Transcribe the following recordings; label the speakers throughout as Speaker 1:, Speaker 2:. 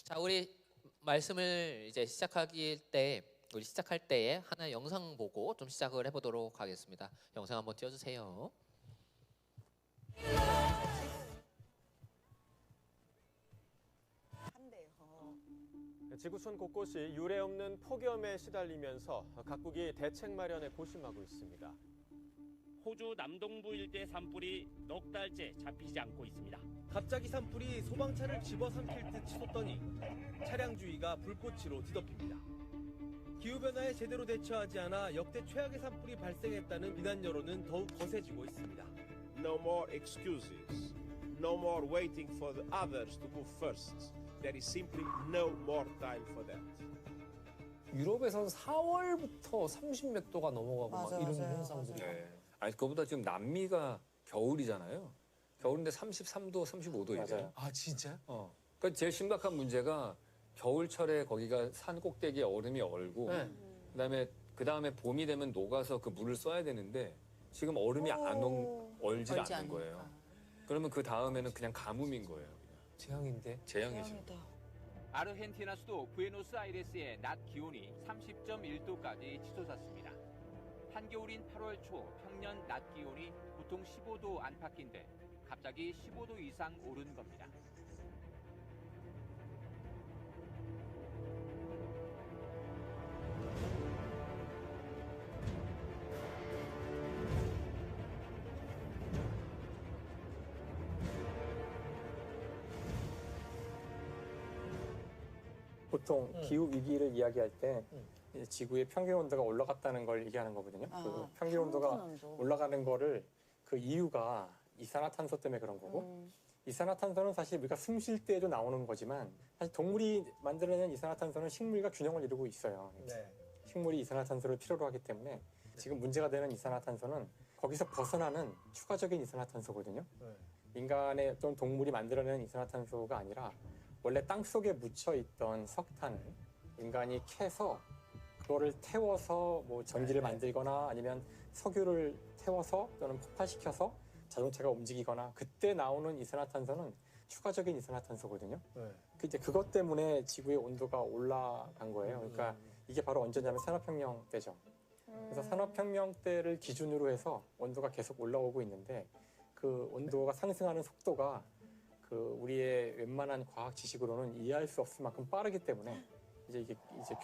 Speaker 1: 자, 우리 말씀을 이제 우리 시작할 때에 하나 영상 보고 좀 시작을 해보도록 하겠습니다. 영상 한번 띄워주세요.
Speaker 2: 지구촌 곳곳이 유례없는 폭염에 시달리면서 각국이 대책 마련에 고심하고 있습니다.
Speaker 3: 호주 남동부 일대 산불이 넉 달째 잡히지 않고 있습니다.
Speaker 4: 갑자기 산불이 소방차를 집어삼킬 듯 치솟더니 차량 주위가 불꽃으로 뒤덮입니다. 기후변화에 제대로 대처하지 않아 역대 최악의 산불이 발생했다는 비난 여론은 더욱 거세지고 있습니다.
Speaker 5: No more excuses. No more waiting for the others to go first. There is simply no more time for that.
Speaker 6: 유럽에서는 4월부터 30몇 도가 넘어가고 막 이런 현상들이.
Speaker 7: 네. 아니 그거보다 지금 남미가 겨울이잖아요. 겨울인데 33도, 35도 이래요.
Speaker 6: 아 진짜요?
Speaker 7: 그러니까 제일 심각한 문제가 겨울철에 거기가 산 꼭대기에 얼음이 얼고 그다음에 봄이 되면 녹아서 그 물을 써야 되는데 지금 얼음이 얼질 않는 거예요. 그러면 그 다음에는 그냥 가뭄인 거예요.
Speaker 6: 재앙인데.
Speaker 7: 재앙이죠.
Speaker 8: 아르헨티나 수도 부에노스아이레스의 낮 기온이 30.1도까지 치솟았습니다. 한겨울인 8월 초 평년 낮 기온이 보통 15도 안팎인데 갑자기 15도 이상 오른 겁니다.
Speaker 9: 보통 기후 위기를 이야기할 때 이제 지구의 평균 온도가 올라갔다는 걸 얘기하는 거거든요. 그 평균 온도가 올라가는 거를 그 이유가 이산화탄소 때문에 그런 거고 이산화탄소는 사실 우리가 숨 쉴 때에도 나오는 거지만 사실 동물이 만들어낸 이산화탄소는 식물과 균형을 이루고 있어요. 식물이 이산화탄소를 필요로 하기 때문에 지금 문제가 되는 이산화탄소는 거기서 벗어나는 추가적인 이산화탄소거든요. 인간의 어떤 동물이 만들어낸 이산화탄소가 아니라 원래 땅 속에 묻혀 있던 석탄을 인간이 캐서 그거를 태워서 뭐 전기를 만들거나 아니면 석유를 태워서 또는 폭발시켜서 자동차가 움직이거나 그때 나오는 이산화탄소는 추가적인 이산화탄소거든요. 이제 그것 때문에 지구의 온도가 올라간 거예요. 그러니까 이게 바로 언제냐면 산업혁명 때죠. 그래서 산업혁명 때를 기준으로 해서 온도가 계속 올라오고 있는데 그 온도가 상승하는 속도가 그 우리의 웬만한 과학 지식으로는 이해할 수 없을 만큼 빠르기 때문에 이게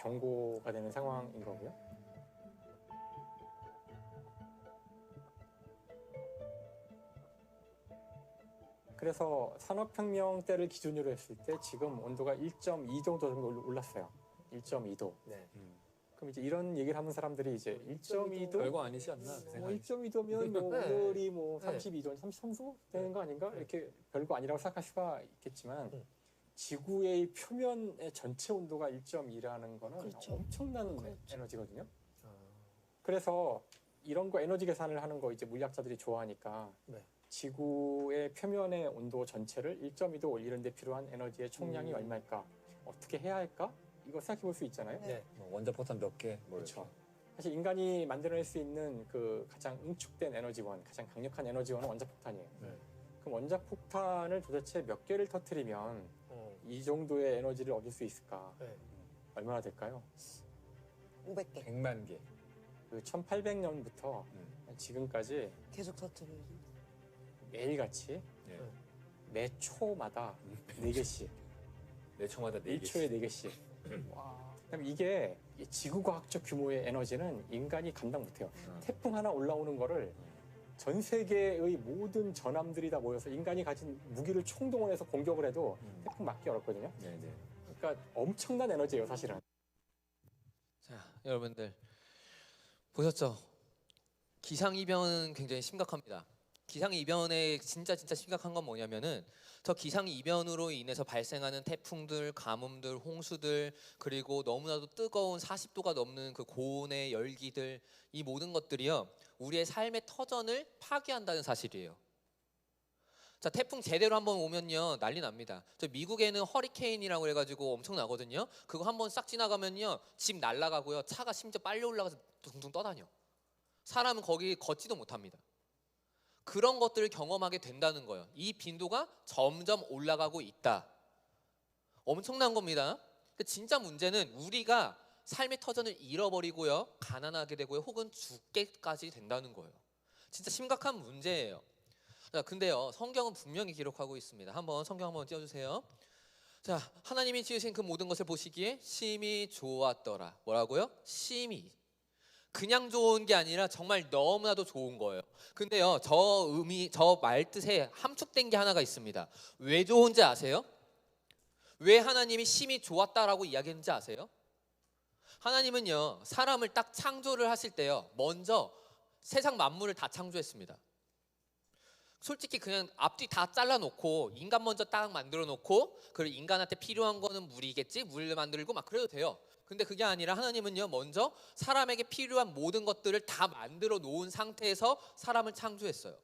Speaker 9: 경고가 되는 상황인 거고요. 그래서 산업혁명 때를 기준으로 했을 때 지금 온도가 1.2도 정도 올랐어요. 1.2도. 그럼 이제 이런 얘기를 하는 사람들이 이제 1.2도
Speaker 7: 별거 아니지 않나?
Speaker 9: 뭐 1.2도면 뭐 오늘이 뭐 32도, 33도 되는 거 아닌가? 이렇게 별거 아니라고 생각할 수가 있겠지만 지구의 표면의 전체 온도가 1.2라는 거는 엄청난 에너지거든요. 그래서 이런 거 에너지 계산을 하는 거 이제 물리학자들이 좋아하니까 지구의 표면의 온도 전체를 1.2도 올리는 데 필요한 에너지의 총량이 얼마일까? 어떻게 해야 할까? 이거 생각해 볼 수 있잖아요.
Speaker 7: 뭐 원자폭탄 몇 개?
Speaker 9: 그렇죠. 사실 인간이 만들어낼 수 있는 그 가장 응축된 에너지원, 가장 강력한 에너지원은 원자폭탄이에요. 그럼 원자폭탄을 도대체 몇 개를 터뜨리면 이 정도의 에너지를 얻을 수 있을까? 얼마나 될까요?
Speaker 10: 500개.
Speaker 7: 100만 개.
Speaker 9: 그 1800년부터 지금까지
Speaker 10: 계속 터뜨려요.
Speaker 9: 매일같이 매 초마다 4개씩.
Speaker 7: 내 초마다 4개씩.
Speaker 9: 1초에 4개씩. 그럼 이게 지구과학적 규모의 에너지는 인간이 감당 못해요. 태풍 하나 올라오는 거를 전 세계의 모든 전함들이 다 모여서 인간이 가진 무기를 총동원해서 공격을 해도 태풍 막기 어렵거든요. 그러니까 엄청난 에너지예요, 사실은.
Speaker 1: 자, 여러분들 보셨죠? 기상이변은 굉장히 심각합니다. 기상이변의 진짜 심각한 건 뭐냐면은 저 기상이변으로 인해서 발생하는 태풍들, 가뭄들, 홍수들 그리고 너무나도 뜨거운 40도가 넘는 그 고온의 열기들 이 모든 것들이요 우리의 삶의 터전을 파괴한다는 사실이에요. 자, 태풍 제대로 한번 오면요 난리 납니다. 저 미국에는 허리케인이라고 해가지고 엄청 나거든요. 그거 한번 싹 지나가면요 집 날아가고요 차가 심지어 빨려 올라가서 둥둥 떠다녀. 사람은 거기 걷지도 못합니다. 그런 것들을 경험하게 된다는 거예요. 이 빈도가 점점 올라가고 있다. 엄청난 겁니다. 진짜 문제는 우리가 삶의 터전을 잃어버리고요, 가난하게 되고요, 혹은 죽게까지 된다는 거예요. 진짜 심각한 문제예요. 자, 근데요, 성경은 분명히 기록하고 있습니다. 한번 성경 한번 띄워주세요. 자, 하나님이 지으신 그 모든 것을 보시기에 심히 좋았더라. 뭐라고요? 심히. 그냥 좋은 게 아니라 정말 너무나도 좋은 거예요. 근데요, 저 말뜻에 함축된 게 하나가 있습니다. 왜 좋은지 아세요? 왜 하나님이 심히 좋았다라고 이야기했는지 아세요? 하나님은요, 사람을 딱 창조를 하실 때요, 먼저 세상 만물을 다 창조했습니다. 솔직히 그냥 앞뒤 다 잘라놓고 인간 먼저 딱 만들어 놓고, 그리고 인간한테 필요한 거는 물이겠지, 물 만들고 막 그래도 돼요. 근데 그게 아니라 하나님은요, 먼저 사람에게 필요한 모든 것들을 다 만들어 놓은 상태에서 사람을 창조했어요.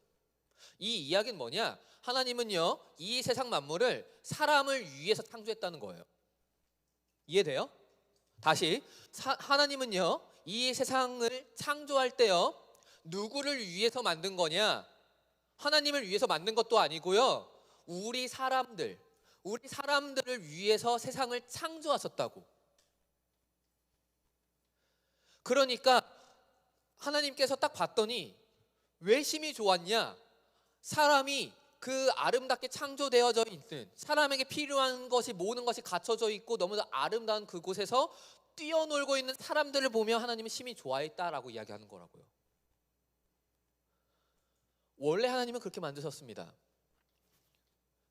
Speaker 1: 이 이야기는 뭐냐? 하나님은요, 이 세상 만물을 사람을 위해서 창조했다는 거예요. 이해돼요? 다시, 하나님은요, 이 세상을 창조할 때요, 누구를 위해서 만든 거냐? 하나님을 위해서 만든 것도 아니고요, 우리 사람들을 위해서 세상을 창조하셨다고. 그러니까 하나님께서 딱 봤더니 왜 심히 좋았냐? 사람이 그 아름답게 창조되어져 있는, 사람에게 필요한 것이 모든 것이 갖춰져 있고 너무나 아름다운 그곳에서 뛰어놀고 있는 사람들을 보며 하나님은 심히 좋아했다라고 이야기하는 거라고요. 원래 하나님은 그렇게 만드셨습니다.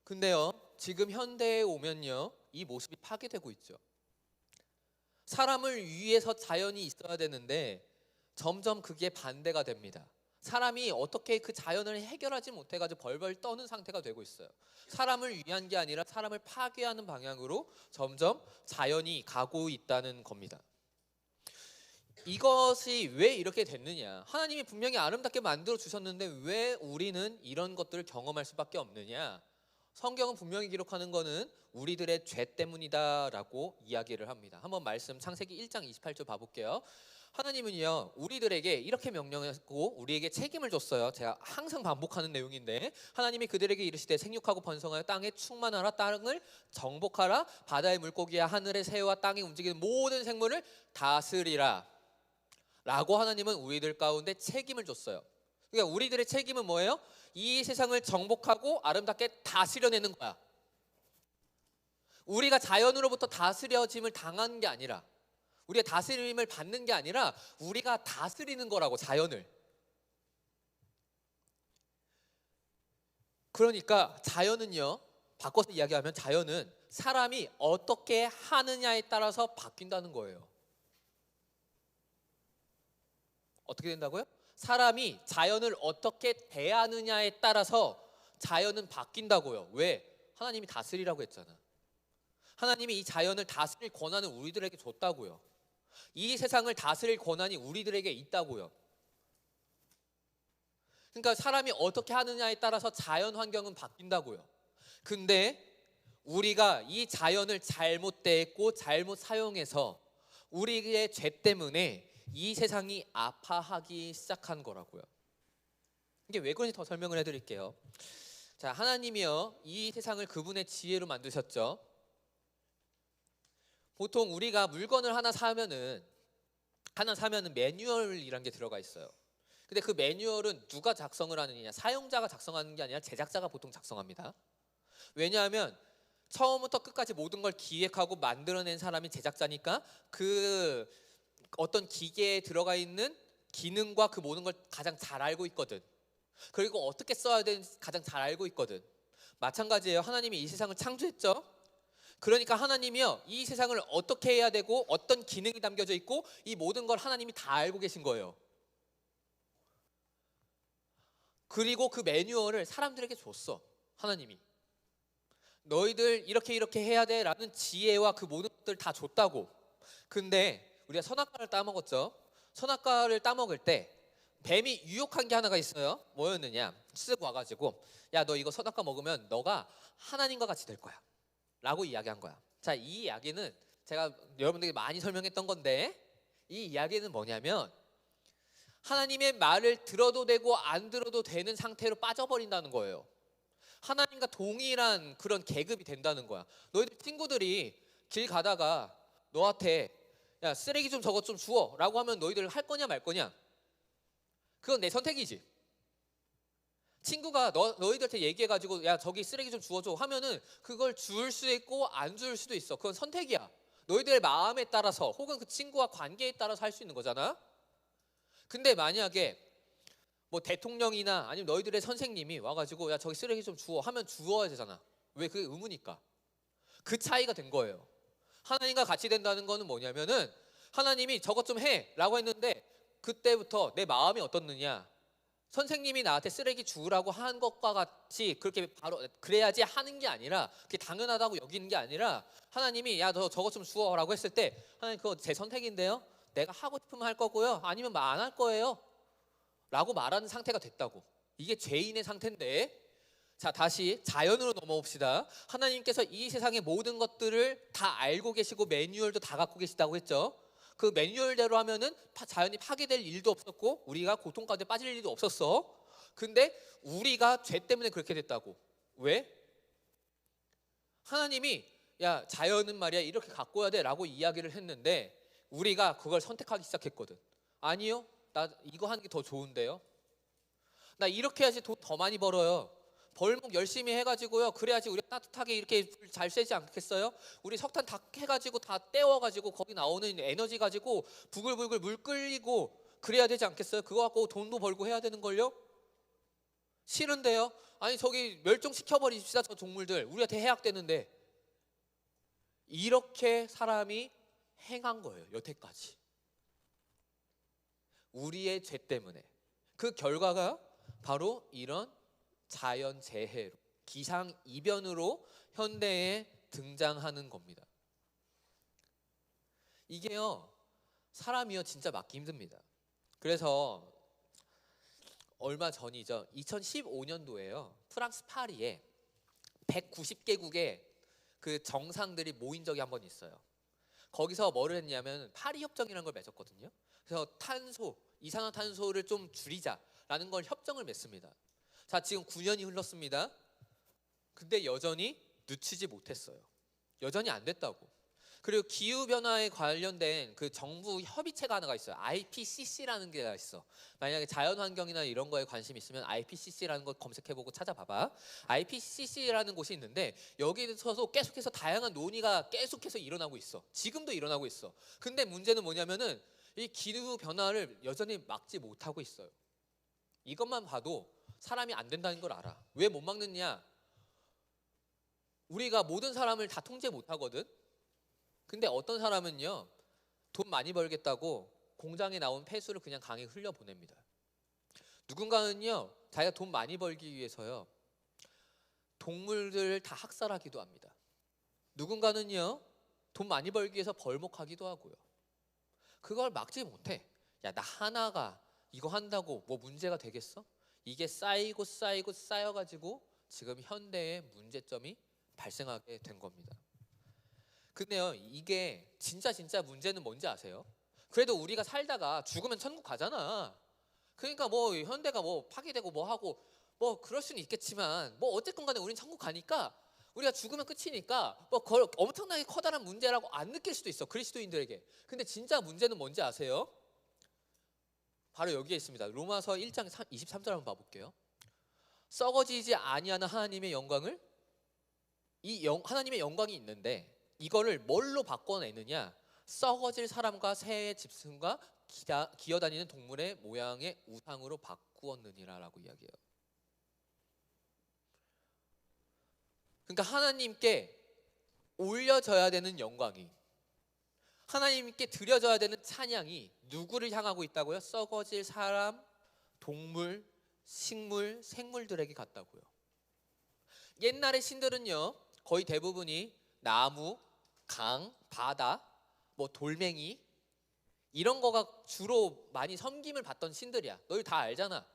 Speaker 1: 근데요, 지금 현대에 오면요, 이 모습이 파괴되고 있죠. 사람을 위해서 자연이 있어야 되는데 점점 그게 반대가 됩니다. 사람이 어떻게 그 자연을 해결하지 못해가지고 벌벌 떠는 상태가 되고 있어요. 사람을 위한 게 아니라 사람을 파괴하는 방향으로 점점 자연이 가고 있다는 겁니다. 이것이 왜 이렇게 됐느냐? 하나님이 분명히 아름답게 만들어 주셨는데 왜 우리는 이런 것들을 경험할 수밖에 없느냐? 성경은 분명히 기록하는 거는 우리들의 죄 때문이다라고 이야기를 합니다. 한번 말씀 창세기 1장 28절 봐볼게요. 하나님은요, 우리들에게 이렇게 명령했고 우리에게 책임을 줬어요. 제가 항상 반복하는 내용인데, 하나님이 그들에게 이르시되 생육하고 번성하여 땅에 충만하라, 땅을 정복하라, 바다의 물고기와 하늘의 새와 땅에 움직이는 모든 생물을 다스리라 라고 하나님은 우리들 가운데 책임을 줬어요. 그러니까 우리들의 책임은 뭐예요? 이 세상을 정복하고 아름답게 다스려내는 거야. 우리가 자연으로부터 다스려짐을 당하는 게 아니라, 우리가 다스림을 받는 게 아니라 우리가 다스리는 거라고, 자연을. 그러니까 자연은요, 바꿔서 이야기하면 자연은 사람이 어떻게 하느냐에 따라서 바뀐다는 거예요. 어떻게 된다고요? 사람이 자연을 어떻게 대하느냐에 따라서 자연은 바뀐다고요. 왜? 하나님이 다스리라고 했잖아. 하나님이 이 자연을 다스릴 권한을 우리들에게 줬다고요. 이 세상을 다스릴 권한이 우리들에게 있다고요. 그러니까 사람이 어떻게 하느냐에 따라서 자연 환경은 바뀐다고요. 근데 우리가 이 자연을 잘못 대했고 잘못 사용해서 우리의 죄 때문에 이 세상이 아파하기 시작한 거라고요. 이게 왜 그런지 더 설명을 해드릴게요. 자, 하나님이요, 이 세상을 그분의 지혜로 만드셨죠. 보통 우리가 물건을 하나 사면은 매뉴얼이라는 게 들어가 있어요. 근데 그 매뉴얼은 누가 작성을 하느냐? 사용자가 작성하는 게 아니라 제작자가 보통 작성합니다. 왜냐하면 처음부터 끝까지 모든 걸 기획하고 만들어낸 사람이 제작자니까 그 어떤 기계에 들어가 있는 기능과 그 모든 걸 가장 잘 알고 있거든. 그리고 어떻게 써야 되는지 가장 잘 알고 있거든. 마찬가지예요. 하나님이 이 세상을 창조했죠. 그러니까 하나님이요, 이 세상을 어떻게 해야 되고 어떤 기능이 담겨져 있고 이 모든 걸 하나님이 다 알고 계신 거예요. 그리고 그 매뉴얼을 사람들에게 줬어. 하나님이 너희들 이렇게 해야 돼 라는 지혜와 그 모든 것들을 다 줬다고. 근데 우리가 선악과를 따먹었죠. 선악과를 따먹을 때 뱀이 유혹한 게 하나가 있어요. 뭐였느냐? 쓱 와가지고, 야, 너 이거 선악과 먹으면 너가 하나님과 같이 될 거야 라고 이야기한 거야. 자, 이 이야기는 제가 여러분들에게 많이 설명했던 건데, 이 이야기는 뭐냐면 하나님의 말을 들어도 되고 안 들어도 되는 상태로 빠져버린다는 거예요. 하나님과 동일한 그런 계급이 된다는 거야. 너희들 친구들이 길 가다가 너한테 야 쓰레기 좀 저것 좀 주워 라고 하면 너희들 할 거냐 말 거냐? 그건 내 선택이지. 친구가 너희들한테 얘기해가지고 야 저기 쓰레기 좀 주워줘 하면은 그걸 줄 수 있고 안 줄 수도 있어. 그건 선택이야. 너희들의 마음에 따라서 혹은 그 친구와 관계에 따라서 할 수 있는 거잖아. 근데 만약에 뭐 대통령이나 아니면 너희들의 선생님이 와가지고 야 저기 쓰레기 좀 주워 하면 주워야 되잖아. 왜? 그게 의무니까. 그 차이가 된 거예요. 하나님과 같이 된다는 거는 뭐냐면은 하나님이 저것 좀 해 라고 했는데 그때부터 내 마음이 어떻느냐, 선생님이 나한테 쓰레기 주우라고 한 것과 같이 그렇게 바로 그래야지 하는 게 아니라 그게 당연하다고 여기는 게 아니라 하나님이 야 너 저것 좀 주워라고 했을 때 하나님 그거 제 선택인데요, 내가 하고 싶으면 할 거고요 아니면 안 할 거예요 라고 말하는 상태가 됐다고. 이게 죄인의 상태인데, 자 다시 자연으로 넘어옵시다. 하나님께서 이 세상의 모든 것들을 다 알고 계시고 매뉴얼도 다 갖고 계시다고 했죠. 그 매뉴얼대로 하면은 자연이 파괴될 일도 없었고 우리가 고통 가운데 빠질 일도 없었어. 근데 우리가 죄 때문에 그렇게 됐다고. 왜? 하나님이 야 자연은 말이야 이렇게 가꿔야 돼 라고 이야기를 했는데 우리가 그걸 선택하기 시작했거든. 아니요, 나 이거 하는 게 더 좋은데요, 나 이렇게 해야지 돈 더 많이 벌어요, 벌목 열심히 해가지고요 그래야지 우리 따뜻하게 이렇게 불 잘 쐬지 않겠어요? 우리 석탄 다 해가지고 다 떼워가지고 거기 나오는 에너지 가지고 부글부글 물 끓이고 그래야 되지 않겠어요? 그거 갖고 돈도 벌고 해야 되는 걸요? 싫은데요? 아니 저기 멸종시켜버리십시다 저 동물들 우리한테 해악되는데. 이렇게 사람이 행한 거예요 여태까지. 우리의 죄 때문에. 그 결과가 바로 이런 자연재해로 기상이변으로 현대에 등장하는 겁니다. 이게요 사람이요 진짜 막기 힘듭니다. 그래서 얼마 전이죠, 2015년도에요 프랑스 파리에 190개국의 그 정상들이 모인 적이 한 번 있어요. 거기서 뭐를 했냐면 파리 협정이라는 걸 맺었거든요. 그래서 이산화탄소를 좀 줄이자라는 걸 협정을 맺습니다. 자 지금 9년이 흘렀습니다. 근데 여전히 늦추지 못했어요. 여전히 안 됐다고. 그리고 기후변화에 관련된 그 정부 협의체가 하나가 있어요. IPCC라는 게 있어. 만약에 자연환경이나 이런 거에 관심 있으면 IPCC라는 거 검색해보고 찾아봐봐. IPCC라는 곳이 있는데 여기서도 계속해서 다양한 논의가 계속해서 일어나고 있어. 지금도 일어나고 있어. 근데 문제는 뭐냐면은 이 기후변화를 여전히 막지 못하고 있어요. 이것만 봐도 사람이 안 된다는 걸 알아. 왜 못 막느냐? 우리가 모든 사람을 다 통제 못 하거든. 근데 어떤 사람은요 돈 많이 벌겠다고 공장에 나온 폐수를 그냥 강에 흘려보냅니다. 누군가는요 자기가 돈 많이 벌기 위해서요 동물들을 다 학살하기도 합니다. 누군가는요 돈 많이 벌기 위해서 벌목하기도 하고요. 그걸 막지 못해. 야 나 하나가 이거 한다고 뭐 문제가 되겠어? 이게 쌓이고 쌓여가지고 지금 현대의 문제점이 발생하게 된 겁니다. 근데요 이게 진짜 문제는 뭔지 아세요? 그래도 우리가 살다가 죽으면 천국 가잖아. 그러니까 뭐 현대가 뭐 파괴되고 뭐 하고 뭐 그럴 수는 있겠지만 뭐 어쨌든 간에 우린 천국 가니까 우리가 죽으면 끝이니까 뭐 그걸 엄청나게 커다란 문제라고 안 느낄 수도 있어 그리스도인들에게. 근데 진짜 문제는 뭔지 아세요? 바로 여기에 있습니다. 로마서 1장 23절 한번 봐볼게요. 썩어지지 아니하는 하나님의 영광을, 하나님의 영광이 있는데 이거를 뭘로 바꿔내느냐? 썩어질 사람과 새의 짐승과 기어다니는 동물의 모양의 우상으로 바꾸었느니라라고 이야기해요. 그러니까 하나님께 올려져야 되는 영광이, 하나님께 드려져야 되는 찬양이 누구를 향하고 있다고요? 썩어질 사람, 동물, 식물, 생물들에게 갔다고요. 옛날의 신들은요 거의 대부분이 나무, 강, 바다, 뭐 돌멩이 이런 거가 주로 많이 섬김을 받던 신들이야. 너희 다 알잖아.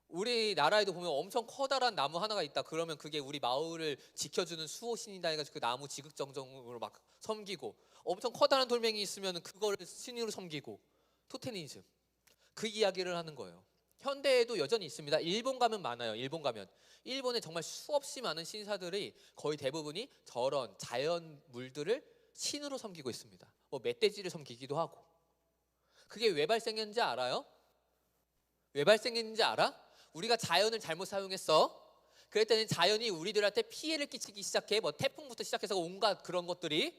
Speaker 1: 우리나라에도 보면 엄청 커다란 나무 하나가 있다 그러면 그게 우리 마을을 지켜주는 수호신이다 해가지고 그 나무 지극정성으로 막 섬기고, 엄청 커다란 돌멩이 있으면 그거를 신으로 섬기고, 토테니즘 그 이야기를 하는 거예요. 현대에도 여전히 있습니다. 일본 가면 많아요. 일본 가면. 일본에 정말 수없이 많은 신사들이 거의 대부분이 저런 자연물들을 신으로 섬기고 있습니다. 뭐 멧돼지를 섬기기도 하고. 그게 왜 발생했는지 알아요? 왜 발생했는지 알아? 우리가 자연을 잘못 사용했어. 그랬더니 자연이 우리들한테 피해를 끼치기 시작해. 뭐 태풍부터 시작해서 온갖 그런 것들이.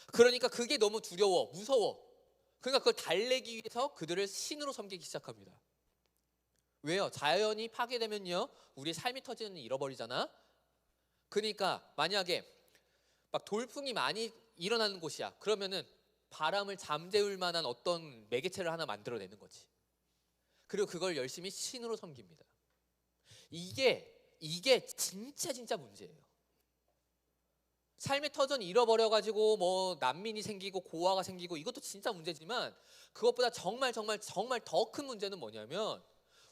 Speaker 1: 그러니까 그게 너무 두려워, 무서워. 그러니까 그걸 달래기 위해서 그들을 신으로 섬기기 시작합니다. 왜요? 자연이 파괴되면요, 우리의 삶이 터지는 잃어버리잖아. 그러니까 만약에 막 돌풍이 많이 일어나는 곳이야. 그러면은 바람을 잠재울 만한 어떤 매개체를 하나 만들어내는 거지. 그리고 그걸 열심히 신으로 섬깁니다. 이게 진짜 문제예요. 삶의 터전이 잃어버려가지고 뭐 난민이 생기고 고아가 생기고 이것도 진짜 문제지만 그것보다 정말 더 큰 문제는 뭐냐면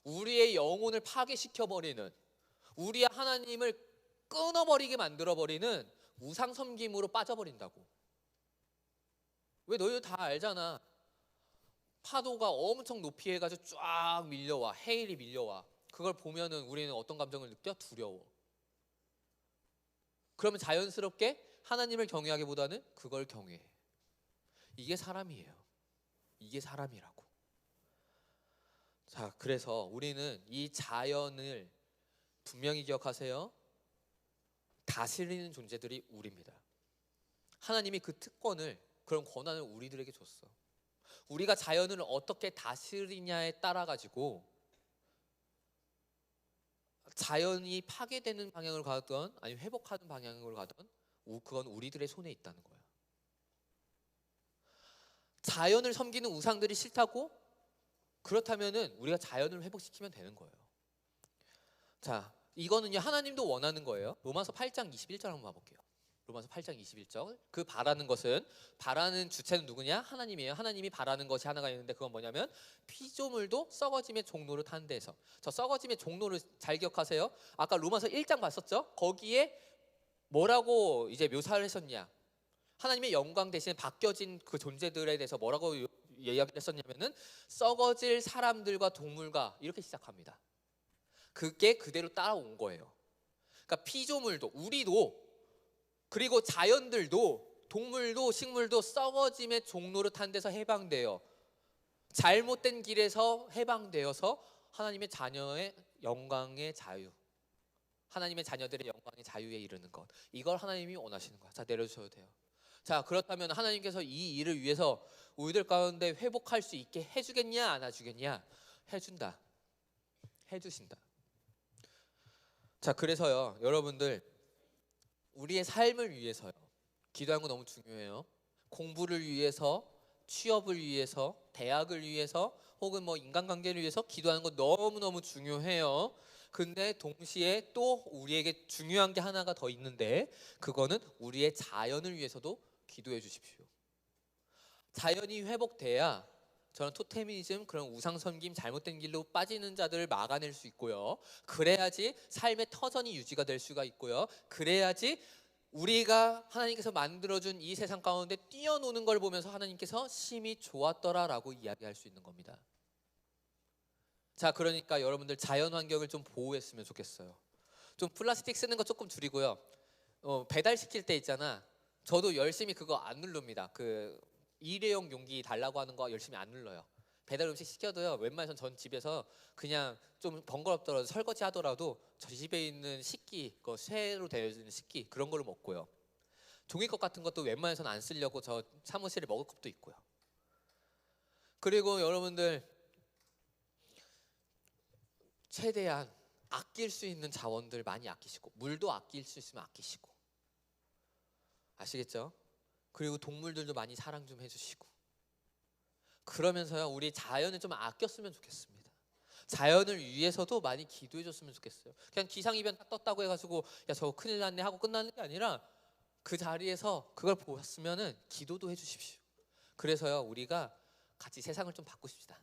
Speaker 1: 우리의 영혼을 파괴시켜버리는, 우리의 하나님을 끊어버리게 만들어버리는 우상 섬김으로 빠져버린다고. 왜 너희들 다 알잖아. 파도가 엄청 높이 해가지고 쫙 밀려와. 헤일이 밀려와. 그걸 보면은 우리는 어떤 감정을 느껴? 두려워. 그러면 자연스럽게 하나님을 경외하기보다는 그걸 경외해. 이게 사람이에요. 이게 사람이라고. 자, 그래서 우리는 이 자연을 분명히 기억하세요. 다스리는 존재들이 우리입니다. 하나님이 그 특권을, 그런 권한을 우리들에게 줬어. 우리가 자연을 어떻게 다스리냐에 따라 가지고 자연이 파괴되는 방향으로 가든 아니면 회복하는 방향으로 가든 그건 우리들의 손에 있다는 거야. 자연을 섬기는 우상들이 싫다고? 그렇다면은 우리가 자연을 회복시키면 되는 거예요. 자, 이거는요 하나님도 원하는 거예요. 로마서 8장 21절 한번 봐볼게요. 로마서 8장 21절. 그 바라는 것은, 바라는 주체는 누구냐? 하나님이에요. 하나님이 바라는 것이 하나가 있는데 그건 뭐냐면 피조물도 썩어짐의 종로를 타는 데서. 저 썩어짐의 종로를 잘 기억하세요. 아까 로마서 1장 봤었죠? 거기에 뭐라고 이제 묘사를 했었냐? 하나님의 영광 대신 바뀌어진 그 존재들에 대해서 뭐라고 이야기를 했었냐면은 썩어질 사람들과 동물과 이렇게 시작합니다. 그게 그대로 따라온 거예요. 그러니까 피조물도, 우리도, 그리고 자연들도, 동물도, 식물도 썩어짐의 종로를 탄 데서 해방돼요. 잘못된 길에서 해방되어서 하나님의 자녀의 영광의 자유, 하나님의 자녀들의 영광의 자유에 이르는 것, 이걸 하나님이 원하시는 거야. 자, 내려주셔도 돼요. 자, 그렇다면 하나님께서 이 일을 위해서 우리들 가운데 회복할 수 있게 해주겠냐 안 해주겠냐? 해준다. 해주신다. 자, 그래서요 여러분들, 우리의 삶을 위해서요 기도하는 거 너무 중요해요. 공부를 위해서, 취업을 위해서, 대학을 위해서, 혹은 뭐 인간관계를 위해서 기도하는 거 너무너무 중요해요. 근데 동시에 또 우리에게 중요한 게 하나가 더 있는데 그거는 우리의 자연을 위해서도 기도해 주십시오. 자연이 회복돼야 저는 토테미즘, 그런 우상 섬김, 잘못된 길로 빠지는 자들을 막아낼 수 있고요. 그래야지 삶의 터전이 유지가 될 수가 있고요. 그래야지 우리가 하나님께서 만들어준 이 세상 가운데 뛰어노는 걸 보면서 하나님께서 심히 좋았더라라고 이야기할 수 있는 겁니다. 자, 그러니까 여러분들 자연 환경을 좀 보호했으면 좋겠어요. 좀 플라스틱 쓰는 거 조금 줄이고요. 배달시킬 때 있잖아. 저도 열심히 그거 안 누릅니다. 그 일회용 용기 달라고 하는 거 열심히 안 눌러요. 배달 음식 시켜도요 웬만해선 전 집에서 그냥 좀 번거롭더라도 설거지 하더라도 저 집에 있는 식기, 그 쇠로 되어 있는 식기 그런 걸로 먹고요. 종이컵 같은 것도 웬만해선 안 쓰려고 저 사무실에 먹을 컵도 있고요. 그리고 여러분들 최대한 아낄 수 있는 자원들 많이 아끼시고, 물도 아낄 수 있으면 아끼시고, 아시겠죠? 그리고 동물들도 많이 사랑 좀 해주시고, 그러면서요 우리 자연을 좀 아꼈으면 좋겠습니다. 자연을 위해서도 많이 기도해 줬으면 좋겠어요. 그냥 기상이변 딱 떴다고 해가지고 야 저거 큰일 났네 하고 끝나는 게 아니라 그 자리에서 그걸 보았으면은 기도도 해주십시오. 그래서요 우리가 같이 세상을 좀 바꾸십시다.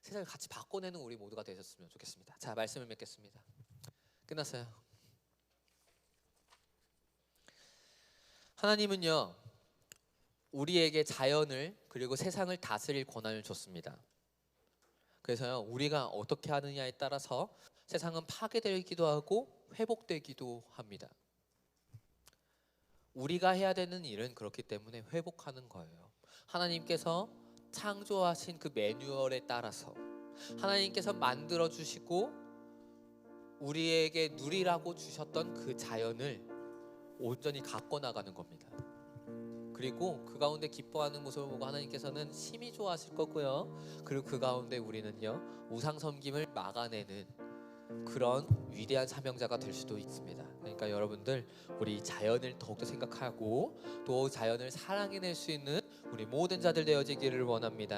Speaker 1: 세상을 같이 바꿔내는 우리 모두가 되셨으면 좋겠습니다. 자, 말씀을 맺겠습니다. 끝났어요. 하나님은요 우리에게 자연을 그리고 세상을 다스릴 권한을 줬습니다. 그래서요, 우리가 어떻게 하느냐에 따라서 세상은 파괴되기도 하고 회복되기도 합니다. 우리가 해야 되는 일은 그렇기 때문에 회복하는 거예요. 하나님께서 창조하신 그 매뉴얼에 따라서 하나님께서 만들어 주시고 우리에게 누리라고 주셨던 그 자연을 온전히 갖고 나가는 겁니다. 그리고 그 가운데 기뻐하는 모습을 보고 하나님께서는 심히 좋아하실 거고요. 그리고 그 가운데 우리는요, 우상 섬김을 막아내는 그런 위대한 사명자가 될 수도 있습니다. 그러니까 여러분들, 우리 자연을 더욱더 생각하고 또 자연을 사랑해낼 수 있는 우리 모든 자들 되어지기를 원합니다.